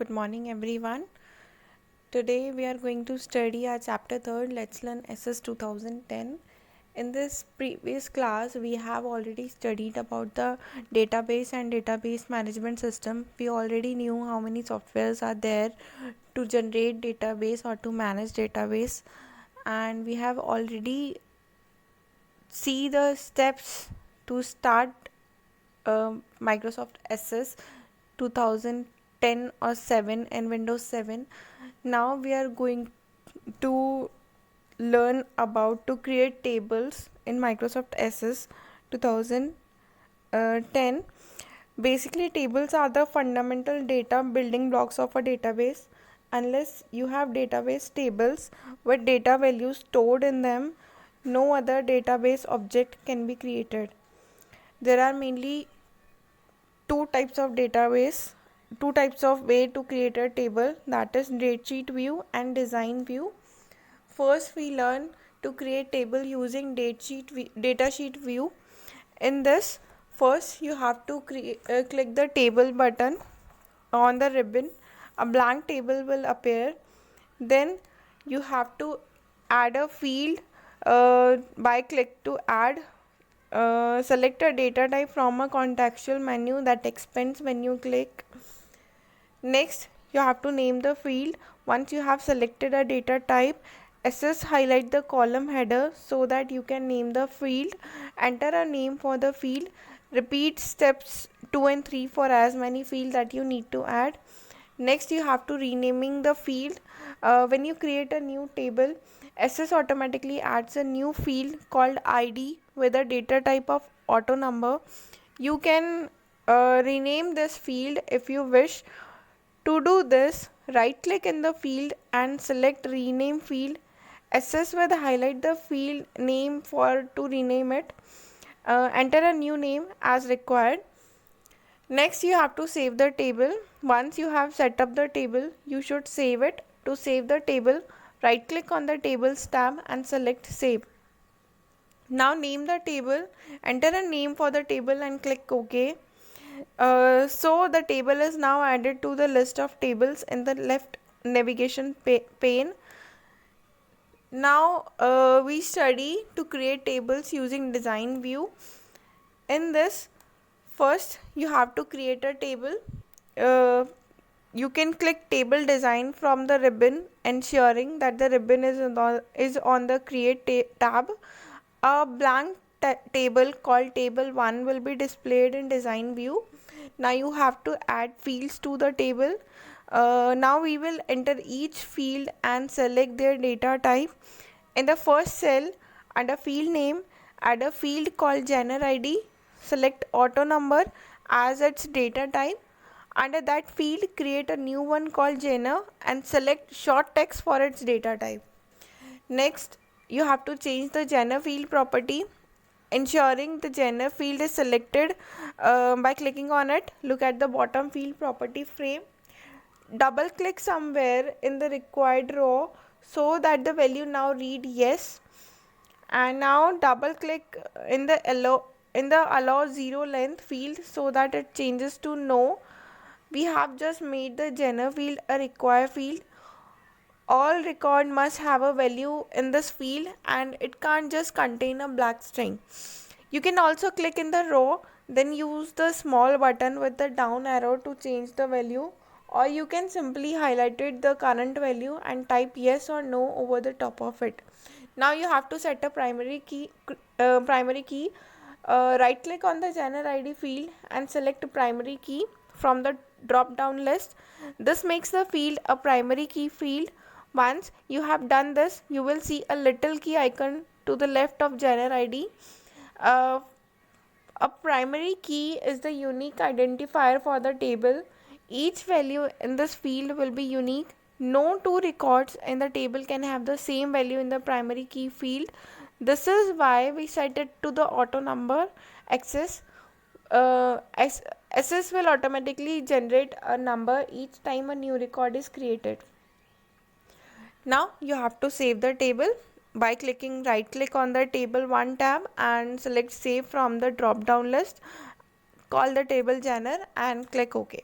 Good morning everyone. Today we are going to study our chapter 3rd. Let's learn SS 2010. In this previous class we have already studied about the database and database management system. We already knew how many softwares are there to generate database or to manage database, and we have already see the steps to start Microsoft SS 2010 or 7 and Windows 7. Now we are going to learn about to create tables in Microsoft SS 2010. Basically, tables are the fundamental data building blocks of a database. Unless you have database tables with data values stored in them, no other database object can be created. There are mainly two types of way to create a table, that is datasheet view and design view. First we learn to create table using datasheet view. In this, first you have to click the table button on the ribbon. A blank table will appear. Then you have to add a field by click to add. Select a data type from a contextual menu that expands when you click. Next, you have to name the field. Once you have selected a data type, highlight the column header so that you can name the field. Enter a name for the field. Repeat steps 2 and 3 for as many fields that you need to add. Next, you have to renaming the field. When you create a new table, SS automatically adds a new field called ID with a data type of auto number. You can rename this field if you wish. To do this, right click in the field and select rename field. SS will highlight the field name to rename it. Enter a new name as required. Next, you have to save the table. Once you have set up the table, you should save it. To save the table, right click on the tables tab and select save. Now name the table, enter a name for the table and click OK. So the table is now added to the list of tables in the left navigation pane. Now we study to create tables using design view. In this, first you have to create a table. You can click table design from the ribbon, ensuring that the ribbon is on the create tab. A blank table called table 1 will be displayed in design view. Now you have to add fields to the table. Now we will enter each field and select their data type. In the first cell, under field name, add a field called genre ID. Select auto number as its data type. Under that field, create a new one called genre and select short text for its data type. Next, you have to change the genre field property, ensuring the genre field is selected by clicking on it. Look at the bottom field property frame. Double click somewhere in the required row so that the value now read yes, and now double click in the allow zero length field so that it changes to no. We have just made the genre field a required field. All record must have a value in this field and it can't just contain a black string. You can also click in the row, then use the small button with the down arrow to change the value, or you can simply highlight the current value and type yes or no over the top of it. Now you have to set a primary key. Right click on the genre ID field and select primary key from the drop down list. This makes the field a primary key field. Once you have done this, you will see a little key icon to the left of genre ID. A primary key is the unique identifier for the table. Each value in this field will be unique. No two records in the table can have the same value in the primary key field. This is why we set it to the auto number axis. SS will automatically generate a number each time a new record is created. Now you have to save the table by clicking right click on the table 1 tab and select save from the drop down list. Call the table genre and click OK.